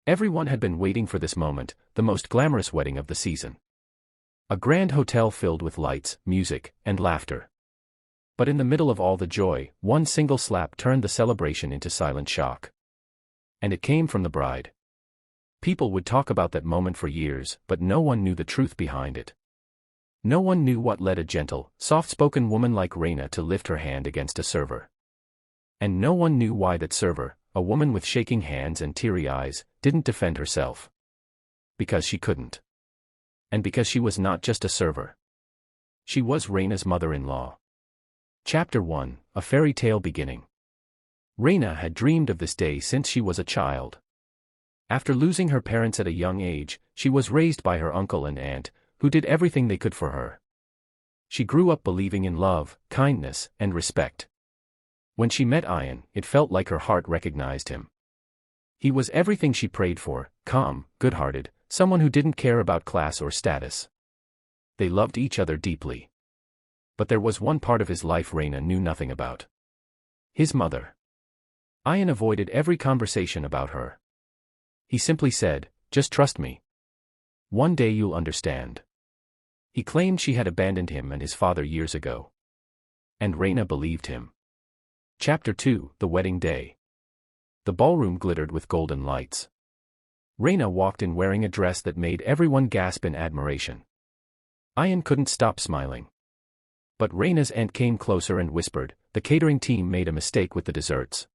Everyone had been waiting for this moment, the most glamorous wedding of the season. A grand hotel filled with lights, music, and laughter. But in the middle of all the joy, one single slap turned the celebration into silent shock. And it came from the bride. People would talk about that moment for years, but no one knew the truth behind it. No one knew what led a gentle, soft-spoken woman like Reina to lift her hand against a server. And no one knew why that server, a woman with shaking hands and teary eyes, didn't defend herself. Because she couldn't. And because she was not just a server. She was Reina's mother-in-law. Chapter 1, A Fairy Tale Beginning. Reina had dreamed of this day since she was a child. After losing her parents at a young age, she was raised by her uncle and aunt, who did everything they could for her. She grew up believing in love, kindness, and respect. When she met Ian, it felt like her heart recognized him. He was everything she prayed for, calm, good-hearted, someone who didn't care about class or status. They loved each other deeply. But there was one part of his life Reina knew nothing about. His mother. Ian avoided every conversation about her. He simply said, "Just trust me. One day you'll understand." He claimed she had abandoned him and his father years ago. And Reina believed him. Chapter 2, The Wedding Day. The ballroom glittered with golden lights. Reina walked in wearing a dress that made everyone gasp in admiration. Ian couldn't stop smiling. But Reina's aunt came closer and whispered, "The catering team made a mistake with the desserts.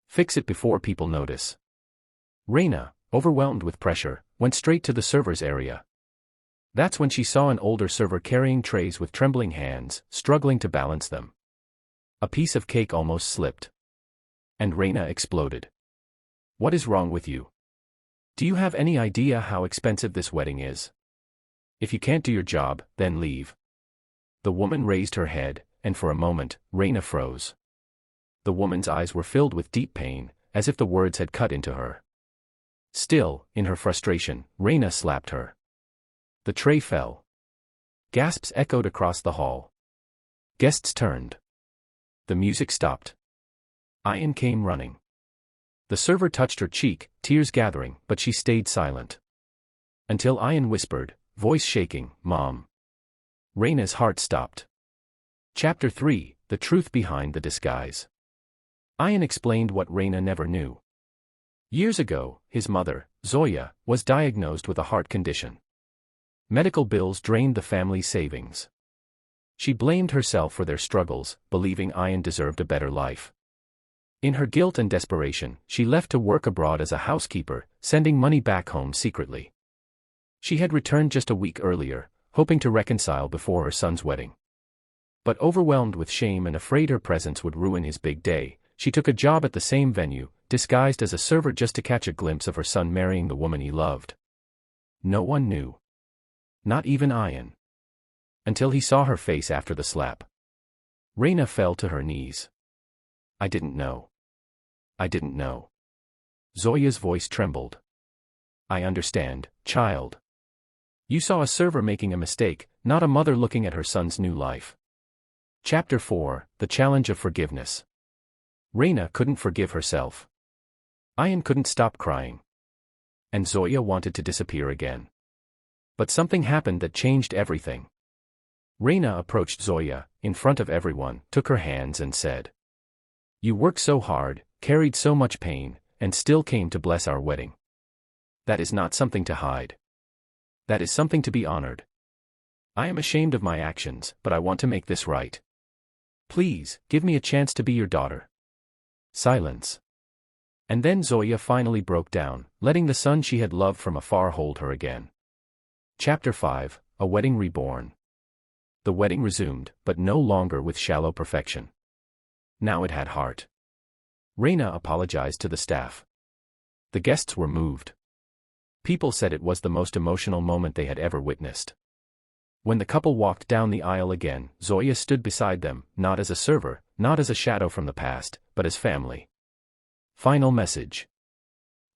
Fix it before people notice." Reina, overwhelmed with pressure, went straight to the server's area. That's when she saw an older server carrying trays with trembling hands, struggling to balance them. A piece of cake almost slipped. And Reina exploded. "What is wrong with you? Do you have any idea how expensive this wedding is? If you can't do your job, then leave." The woman raised her head, and for a moment, Reina froze. The woman's eyes were filled with deep pain, as if the words had cut into her. Still, in her frustration, Reina slapped her. The tray fell. Gasps echoed across the hall. Guests turned. The music stopped. Ian came running. The server touched her cheek, tears gathering, but she stayed silent. Until Ian whispered, voice shaking, "Mom." Reina's heart stopped. Chapter 3, The Truth Behind the Disguise. Ian explained what Reina never knew. Years ago, his mother, Zoya, was diagnosed with a heart condition. Medical bills drained the family's savings. She blamed herself for their struggles, believing Ian deserved a better life. In her guilt and desperation, she left to work abroad as a housekeeper, sending money back home secretly. She had returned just a week earlier, hoping to reconcile before her son's wedding. But overwhelmed with shame and afraid her presence would ruin his big day, she took a job at the same venue, disguised as a server just to catch a glimpse of her son marrying the woman he loved. No one knew. Not even Ian. Until he saw her face after the slap. Reina fell to her knees. "I didn't know. I didn't know." Zoya's voice trembled. "I understand, child. You saw a server making a mistake, not a mother looking at her son's new life." Chapter 4, The Challenge of Forgiveness. Reina couldn't forgive herself. Ian couldn't stop crying. And Zoya wanted to disappear again. But something happened that changed everything. Reina approached Zoya, in front of everyone, took her hands and said, "You worked so hard, carried so much pain, and still came to bless our wedding. That is not something to hide. That is something to be honored. I am ashamed of my actions, but I want to make this right. Please, give me a chance to be your daughter." Silence. And then Zoya finally broke down, letting the son she had loved from afar hold her again. Chapter 5, A Wedding Reborn. The wedding resumed, but no longer with shallow perfection. Now it had heart. Reina apologized to the staff. The guests were moved. People said it was the most emotional moment they had ever witnessed. When the couple walked down the aisle again, Zoya stood beside them, not as a server, not as a shadow from the past, but as family. Final message.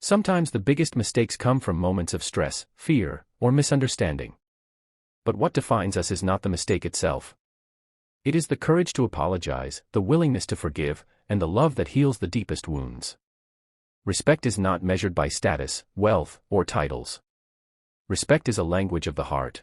Sometimes the biggest mistakes come from moments of stress, fear, or misunderstanding. But what defines us is not the mistake itself. It is the courage to apologize, the willingness to forgive, and the love that heals the deepest wounds. Respect is not measured by status, wealth, or titles. Respect is a language of the heart.